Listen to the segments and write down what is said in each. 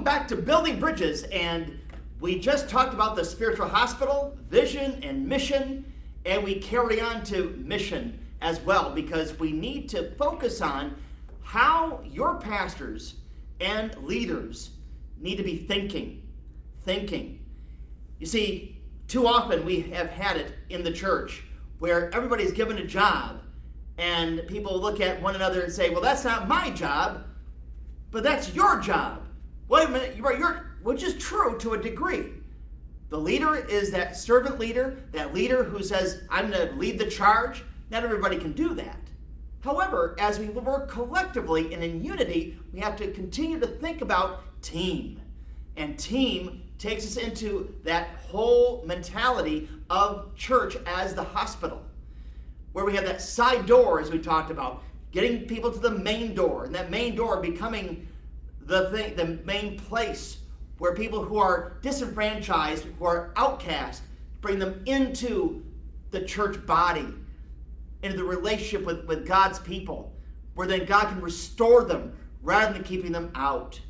back to Building Bridges, and we just talked about the spiritual hospital, vision, and mission, and we carry on to mission as well, because we need to focus on how your pastors and leaders need to be thinking. You see, too often we have had it in the church where everybody's given a job, and people look at one another and say, well, that's not my job, but that's your job. Wait a minute, which is true to a degree. The leader is that servant leader, that leader who says, I'm going to lead the charge. Not everybody can do that. However, as we work collectively and in unity, we have to continue to think about team. And team takes us into that whole mentality of church as the hospital, where we have that side door, as we talked about, getting people to the main door, and that main door becoming the main place where people who are disenfranchised, who are outcast, bring them into the church body, into the relationship with God's people, where then God can restore them rather than keeping them out.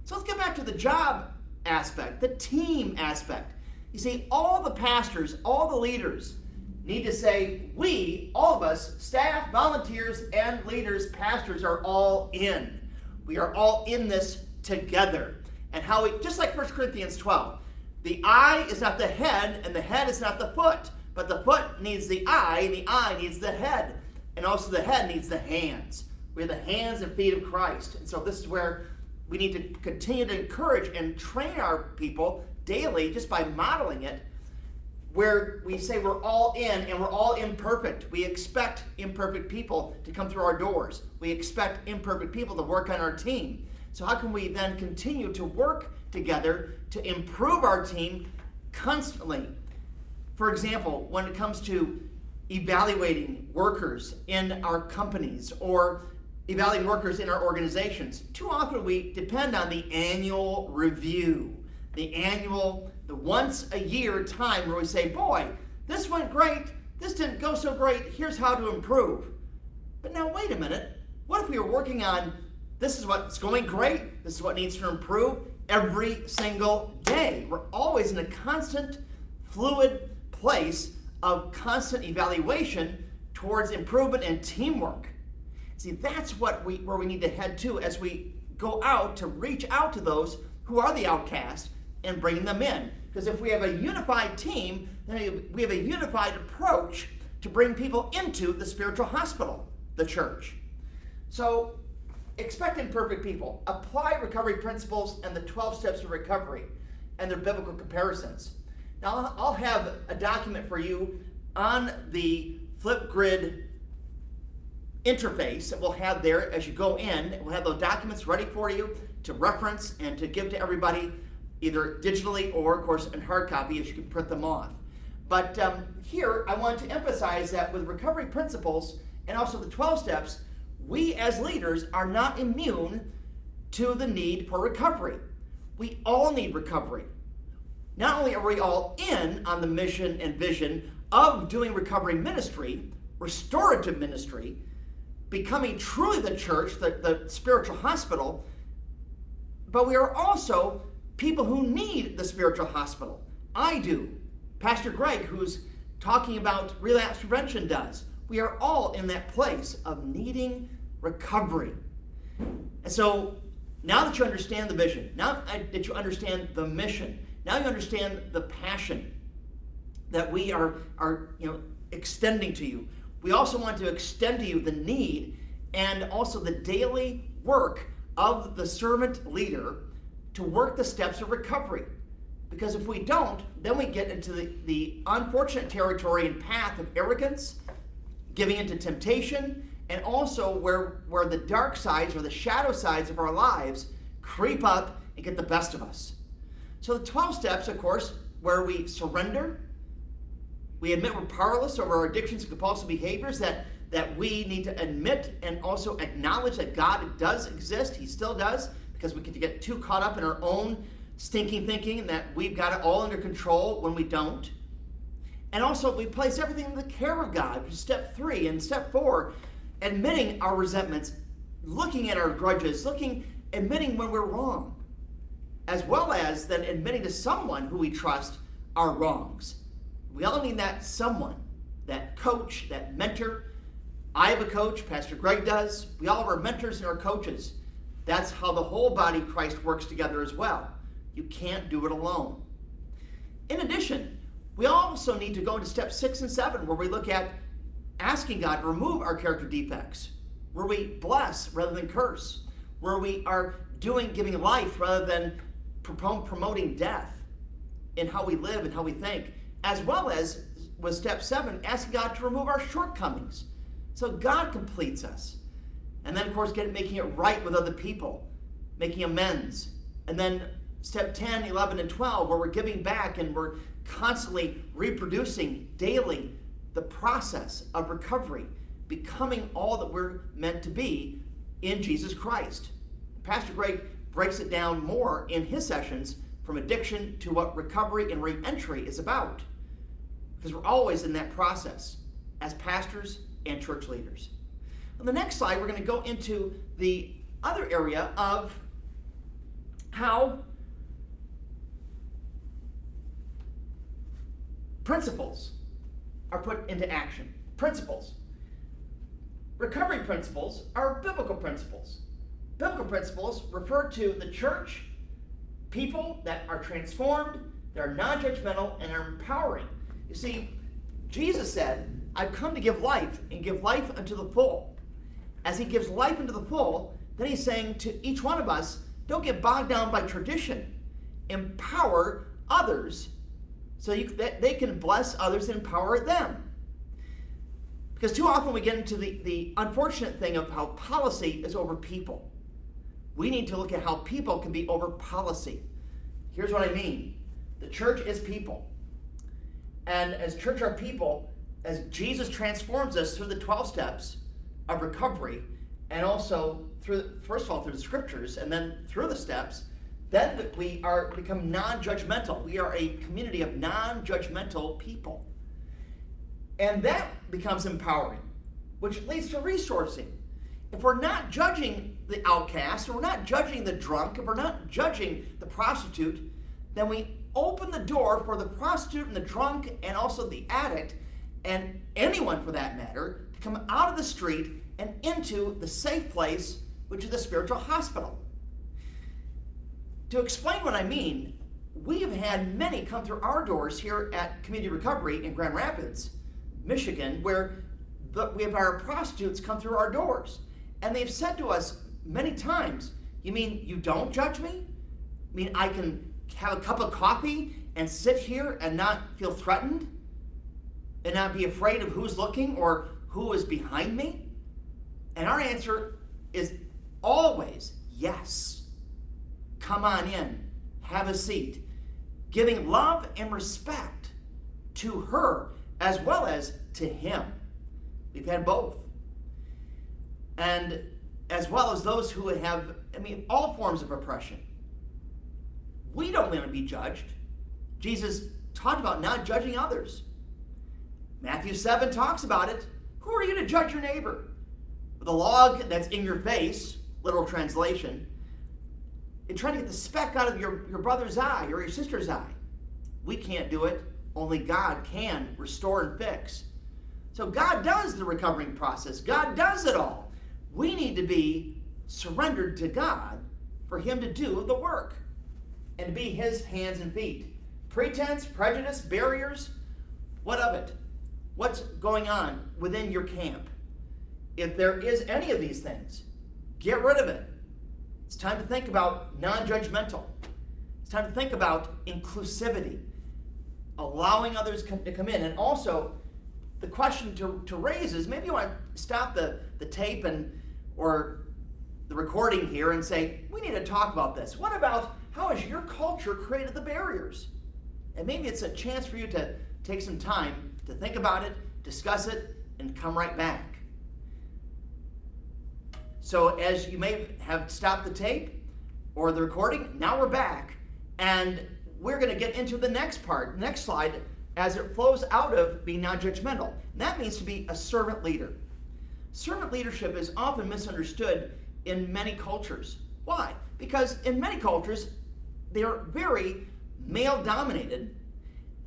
So let's get back to the job aspect, the team aspect. You see, all the pastors, all the leaders need to say, we, all of us, staff, volunteers, and leaders, pastors, are all in. We are all in this together. And how we, just like 1 Corinthians 12, the eye is not the head, and the head is not the foot, but the foot needs the eye, and the eye needs the head, and also the head needs the hands. We're the hands and feet of Christ. And so this is where we need to continue to encourage and train our people daily, just by modeling it, where we say we're all in and we're all imperfect. We expect imperfect people to come through our doors. We expect imperfect people to work on our team. So how can we then continue to work together to improve our team constantly? For example, when it comes to evaluating workers in our companies or evaluating workers in our organizations, too often we depend on the annual review, the once a year time where we say, boy, this went great, this didn't go so great, here's how to improve. But now wait a minute, what if we were working on this is what's going great, this is what needs to improve every single day? We're always in a constant, fluid place of constant evaluation towards improvement and teamwork. See, that's where we need to head to as we go out to reach out to those who are the outcast and bring them in. Because if we have a unified team, then we have a unified approach to bring people into the spiritual hospital, the church. So, expect imperfect people. Apply recovery principles and the 12 steps of recovery and their biblical comparisons. Now, I'll have a document for you on the Flipgrid interface that we'll have there as you go in. We'll have those documents ready for you to reference and to give to everybody, either digitally or, of course, in hard copy, as you can print them off. But here, I want to emphasize that with recovery principles and also the 12 steps, we as leaders are not immune to the need for recovery. We all need recovery. Not only are we all in on the mission and vision of doing recovery ministry, restorative ministry, becoming truly the church, the spiritual hospital, but we are also people who need the spiritual hospital. I do. Pastor Greg, who's talking about relapse prevention, does. We are all in that place of needing recovery. And so now that you understand the vision, now that you understand the mission, now you understand the passion that we are extending to you. We also want to extend to you the need and also the daily work of the servant leader to work the steps of recovery. Because if we don't, then we get into the unfortunate territory and path of arrogance, giving into temptation, and also where the dark sides or the shadow sides of our lives creep up and get the best of us. So the 12 steps, of course, where we surrender, we admit we're powerless over our addictions and compulsive behaviors, that we need to admit and also acknowledge that God does exist. He still does, because we can get too caught up in our own stinking thinking and that we've got it all under control when we don't. And also, we place everything in the care of God, which is step 3. And step 4, admitting our resentments, looking at our grudges, admitting when we're wrong. as well as then admitting to someone who we trust our wrongs. We all need that someone, that coach, that mentor. I have a coach, Pastor Greg does. We all have our mentors and our coaches. That's how the whole body of Christ works together as well. You can't do it alone. In addition, we also need to go into steps 6 and 7, where we look at asking God to remove our character defects, where we bless rather than curse, where we are giving life rather than promoting death in how we live and how we think, as well as with step 7, asking God to remove our shortcomings so God completes us. And then, of course, making it right with other people, making amends. And then step 10, 11, and 12, where we're giving back and we're constantly reproducing daily the process of recovery, becoming all that we're meant to be in Jesus Christ. Pastor Greg breaks it down more in his sessions, from addiction to what recovery and re-entry is about. Because we're always in that process as pastors and church leaders. On the next slide, we're going to go into the other area of how principles are put into action. Principles. Recovery principles are biblical principles. Biblical principles refer to the church, people that are transformed, that are non-judgmental, and are empowering. You see, Jesus said, I've come to give life, and give life unto the full. As he gives life unto the full, then he's saying to each one of us, don't get bogged down by tradition. Empower others so that they can bless others and empower them. Because too often we get into the unfortunate thing of how policy is over people. We need to look at how people can be over policy. Here's what I mean. The church is people. And as church are people, as Jesus transforms us through the 12 steps of recovery, and also first of all through the scriptures, and then through the steps, then we become non-judgmental. We are a community of non-judgmental people. And that becomes empowering, which leads to resourcing. If we're not judging the outcast, if we're not judging the drunk, if we're not judging the prostitute, then we open the door for the prostitute and the drunk and also the addict, and anyone for that matter, to come out of the street and into the safe place, which is the spiritual hospital. To explain what I mean, we have had many come through our doors here at Community Recovery in Grand Rapids, Michigan, where we have our prostitutes come through our doors. And they've said to us many times, you mean you don't judge me? I mean, I can have a cup of coffee and sit here and not feel threatened? And not be afraid of who's looking or who is behind me? And our answer is always yes. Come on in, have a seat. Giving love and respect to her as well as to him. We've had both. And as well as those who have, all forms of oppression. We don't want to be judged. Jesus talked about not judging others. Matthew 7 talks about it. Who are you to judge your neighbor? With a log that's in your face, literal translation, and trying to get the speck out of your brother's eye or your sister's eye. We can't do it. Only God can restore and fix. So God does the recovering process. God does it all. We need to be surrendered to God for him to do the work and to be his hands and feet. Pretense, prejudice, barriers, what of it? What's going on within your camp? If there is any of these things, get rid of it. It's time to think about non-judgmental. It's time to think about inclusivity, allowing others to come in. And also, the question to raise is, maybe you want to stop the tape or the recording here and say, we need to talk about this. What about how has your culture created the barriers? And maybe it's a chance for you to take some time to think about it, discuss it, and come right back. So as you may have stopped the tape or the recording, now we're back. And we're going to get into the next part, next slide, as it flows out of being non-judgmental. And that means to be a servant leader. Servant leadership is often misunderstood in many cultures. Why? Because in many cultures, they are very male-dominated,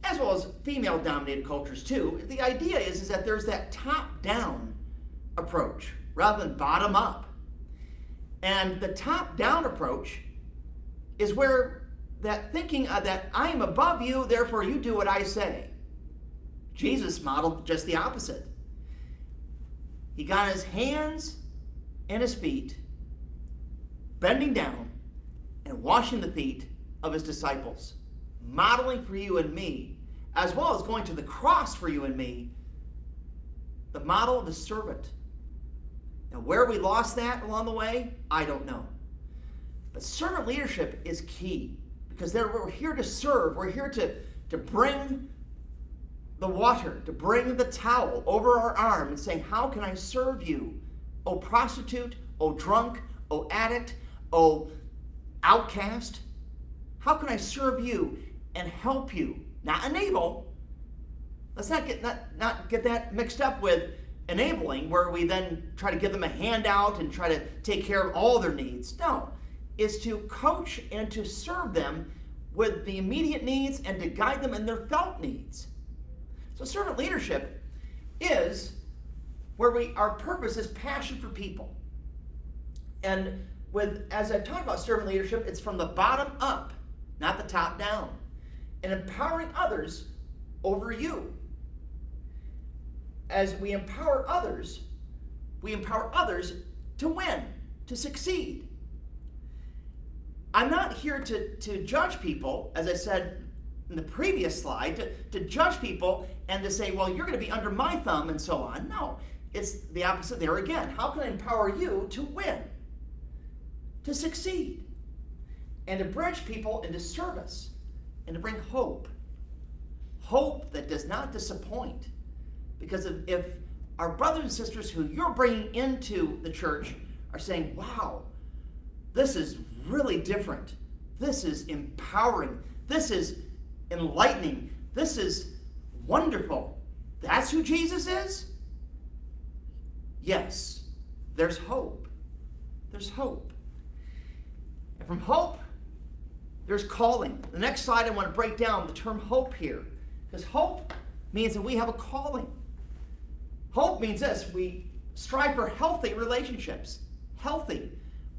as well as female-dominated cultures too. The idea is that there's that top-down approach rather than bottom-up. And the top-down approach is where that thinking that I am above you, therefore you do what I say. Jesus modeled just the opposite. He got his hands and his feet, bending down and washing the feet of his disciples, modeling for you and me, as well as going to the cross for you and me, the model of the servant. Now, where we lost that along the way, I don't know. But servant leadership is key, because we're here to serve. We're here to bring the water, to bring the towel over our arm and saying, how can I serve you? Oh prostitute, oh drunk, oh addict, oh outcast. How can I serve you and help you? Not enable. Let's not get that mixed up with enabling, where we then try to give them a handout and try to take care of all their needs. No, it's to coach and to serve them with the immediate needs and to guide them in their felt needs. So servant leadership is where our purpose is passion for people. And as I talk about servant leadership, it's from the bottom up, not the top down, and empowering others over you. As we empower others to win, to succeed. I'm not here to judge people, as I said in the previous slide, to judge people and to say, well, you're going to be under my thumb and so on. No, it's the opposite there again. How can I empower you to win, to succeed, and to bridge people into service, and to bring hope? Hope that does not disappoint. Because if our brothers and sisters who you're bringing into the church are saying, wow, this is really different, this is empowering, this is enlightening, this is wonderful, that's who Jesus is? Yes, there's hope. There's hope. And from hope, there's calling. The next slide, I want to break down the term hope here, because hope means that we have a calling. Hope means this: we strive for healthy relationships. Healthy,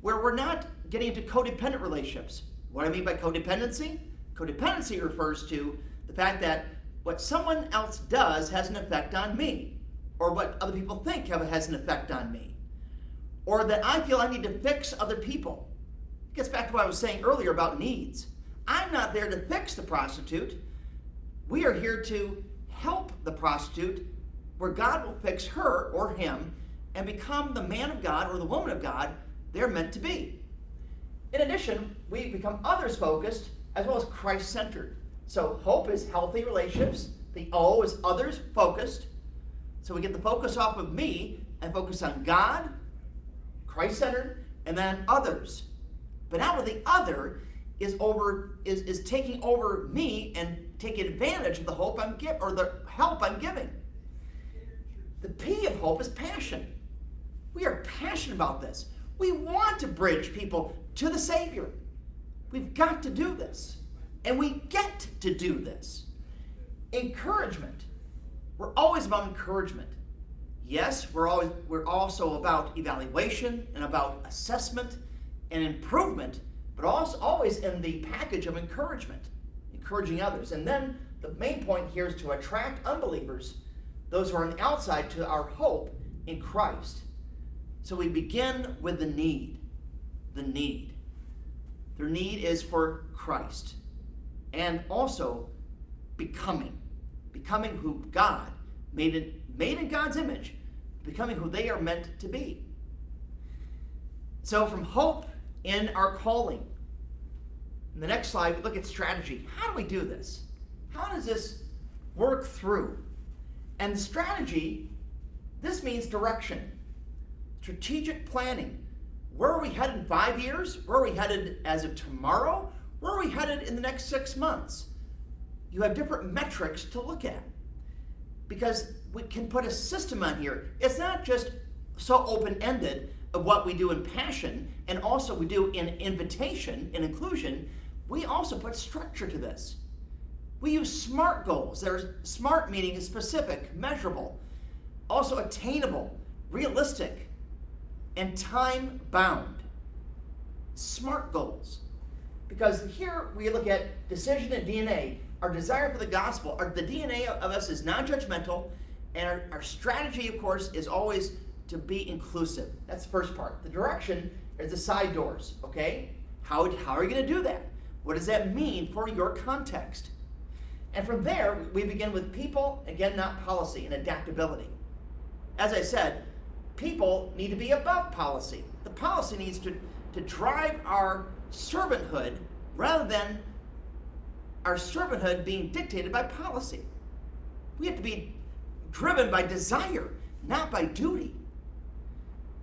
where we're not getting into codependent relationships. What do I mean by codependency? Codependency refers to the fact that what someone else does has an effect on me, or what other people think has an effect on me, or that I feel I need to fix other people. It gets back to what I was saying earlier about needs. I'm not there to fix the prostitute. We are here to help the prostitute, where God will fix her or him and become the man of God or the woman of God they're meant to be. In addition, we become others-focused as well as Christ-centered. So hope is healthy relationships. The O is others-focused. So we get the focus off of me and focus on God, Christ-centered, and then others. But now the other is taking over me and taking advantage of the hope I'm giving, or the help I'm giving. The P of hope is passion. We are passionate about this. We want to bridge people to the Savior. We've got to do this. And we get to do this. Encouragement. We're always about encouragement. Yes, we're also about evaluation and about assessment and improvement, but also always in the package of encouragement, encouraging others. And then the main point here is to attract unbelievers, those who are on the outside, to our hope in Christ. So we begin with the need. The need. Their need is for Christ. And also becoming. Becoming who God made in God's image. Becoming who they are meant to be. So from hope in our calling. In the next slide, we look at strategy. How do we do this? How does this work through? And strategy, this means direction. Strategic planning. Where are we headed in 5 years? Where are we headed as of tomorrow? Where are we headed in the next 6 months? You have different metrics to look at, because we can put a system on here. It's not just so open-ended of what we do in passion, and also we do in invitation and inclusion. we also put structure to this. We use SMART goals. There's SMART meaning specific, measurable, also attainable, realistic, and time-bound. SMART goals. Because here we look at decision and DNA. Our desire for the gospel, the DNA of us is non-judgmental, and our strategy, of course, is always to be inclusive. That's the first part. The direction is the side doors, okay? How are you going to do that? What does that mean for your context? And from there, we begin with people, again, not policy, and adaptability. As I said, people need to be above policy. The policy needs to drive our servanthood rather than our servanthood being dictated by policy. We have to be driven by desire, not by duty.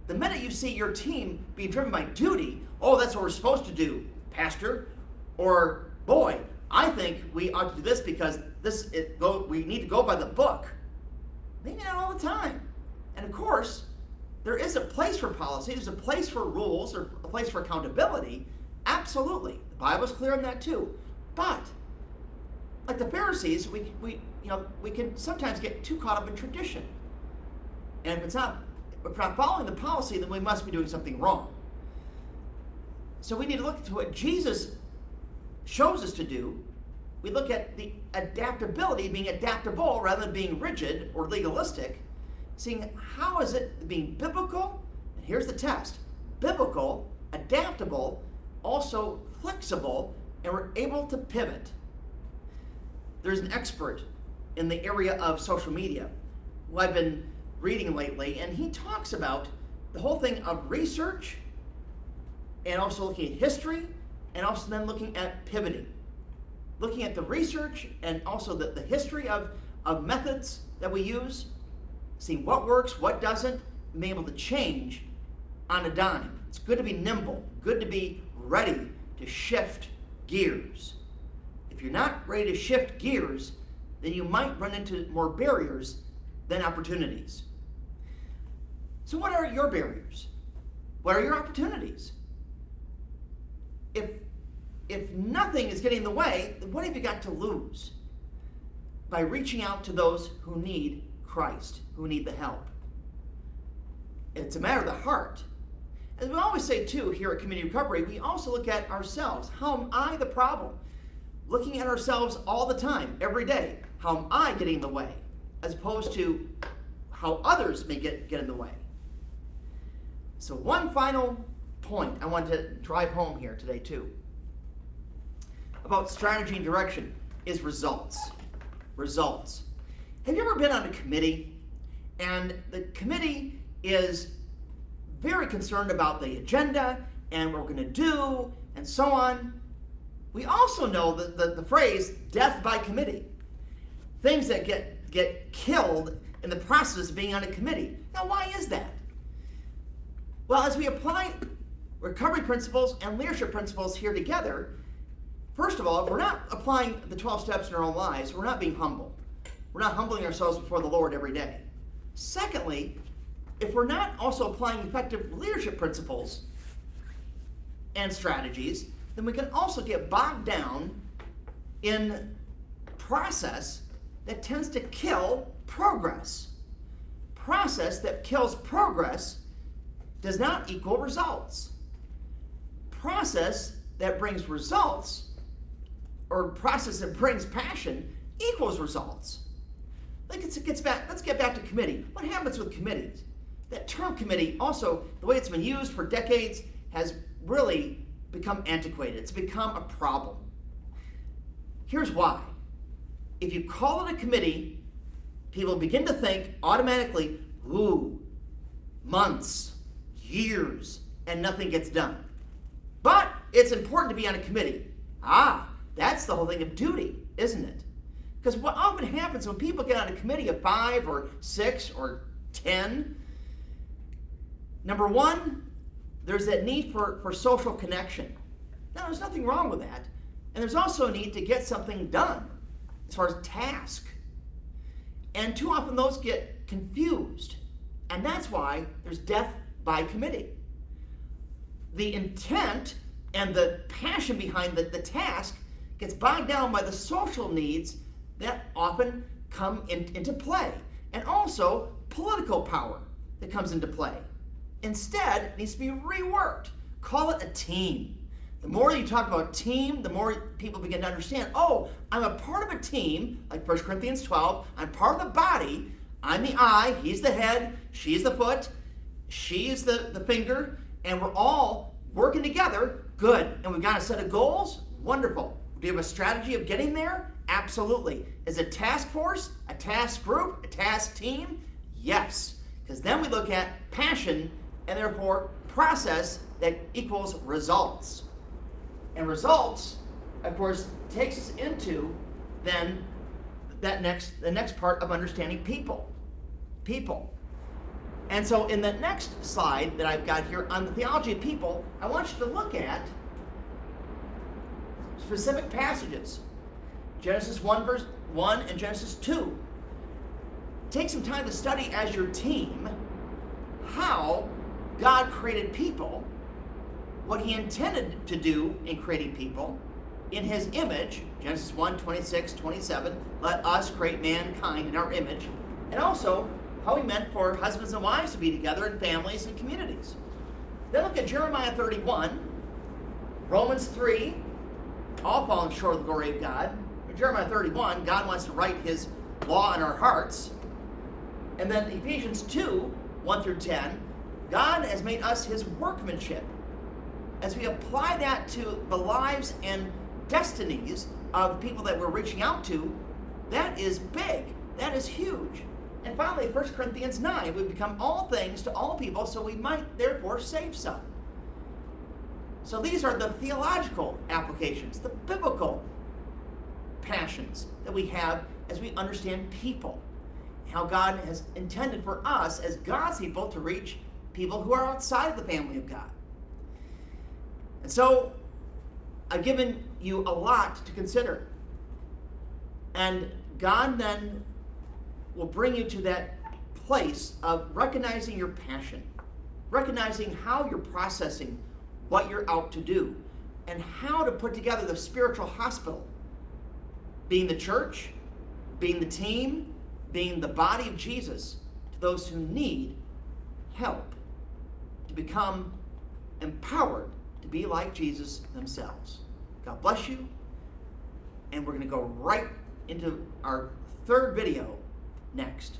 The minute you see your team being driven by duty, oh, that's what we're supposed to do, Pastor, or boy, I think we ought to do this because we need to go by the book. Maybe not all the time. And of course, there is a place for policy, there's a place for rules, or a place for accountability. Absolutely. The Bible's clear on that too. But, like the Pharisees, we can sometimes get too caught up in tradition. And if we're not following the policy, then we must be doing something wrong. So we need to look to what Jesus shows us to do. We look at the adaptability, being adaptable rather than being rigid or legalistic, seeing how is it being biblical, and here's the test, biblical, adaptable, also flexible, and we're able to pivot. There's an expert in the area of social media who I've been reading lately, and he talks about the whole thing of research and also looking at history and also then looking at pivoting. Looking at the research and also the history of methods that we use, seeing what works, what doesn't, and being able to change on a dime. It's good to be nimble, good to be ready to shift gears. If you're not ready to shift gears, then you might run into more barriers than opportunities. So what are your barriers? What are your opportunities? If nothing is getting in the way, then what have you got to lose by reaching out to those who need Christ, who need the help? It's a matter of the heart. As we always say too here at Community Recovery, we also look at ourselves. How am I the problem? Looking at ourselves all the time, every day. How am I getting in the way? As opposed to how others may get in the way. So one final point I want to drive home here today too about strategy and direction is results. Results. Have you ever been on a committee and the committee is very concerned about the agenda and what we're going to do and so on? We also know the phrase death by committee. Things that get killed in the process of being on a committee. Now, why is that? Well, as we apply recovery principles and leadership principles here together, first of all, if we're not applying the 12 steps in our own lives, we're not being humble. We're not humbling ourselves before the Lord every day. Secondly, if we're not also applying effective leadership principles and strategies, then we can also get bogged down in process that tends to kill progress. Process that kills progress does not equal results. Process that brings results, or process that brings passion, equals results. Let's get back to committee. What happens with committees? That term committee, also, the way it's been used for decades, has really become antiquated. It's become a problem. Here's why. If you call it a committee, people begin to think automatically, ooh, months, years, and nothing gets done. But it's important to be on a committee. That's the whole thing of duty, isn't it? Because what often happens when people get on a committee of 5 or 6 or 10, number one, there's that need for social connection. Now, there's nothing wrong with that. And there's also a need to get something done as far as task. And too often those get confused. And that's why there's death by committee. The intent And the passion behind the task gets bogged down by the social needs that often come into play. And also political power that comes into play. Instead, it needs to be reworked. Call it a team. The more you talk about team, the more people begin to understand, oh, I'm a part of a team, like 1 Corinthians 12. I'm part of the body. I'm the eye, he's the head, she's the foot, she's the finger, and we're all working together. Good. And we've got a set of goals. Wonderful. Do you have a strategy of getting there? Absolutely. Is it a task force, a task group, a task team? Yes. Because then we look at passion and therefore process that equals results. And results, of course, takes us into then the next part of understanding people. And so in the next slide that I've got here on the theology of people, I want you to look at specific passages. Genesis 1 verse 1 and Genesis 2. Take some time to study as your team how God created people, what he intended to do in creating people in his image. Genesis 1, 26, 27, let us create mankind in our image. And also how he meant for husbands and wives to be together in families and communities. Then look at Jeremiah 31, Romans 3, all falling short of the glory of God. In Jeremiah 31, God wants to write his law in our hearts. And then Ephesians 2, 1 through 10, God has made us his workmanship. As we apply that to the lives and destinies of people that we're reaching out to, that is big. That is huge. And finally, 1 Corinthians 9, we become all things to all people, so we might therefore save some. So these are the theological applications, the biblical passions that we have as we understand people. How God has intended for us as God's people to reach people who are outside of the family of God. And so I've given you a lot to consider. And God then will bring you to that place of recognizing your passion, recognizing how you're processing what you're out to do, and how to put together the spiritual hospital, being the church, being the team, being the body of Jesus to those who need help to become empowered to be like Jesus themselves. God bless you, and we're going to go right into our third video next.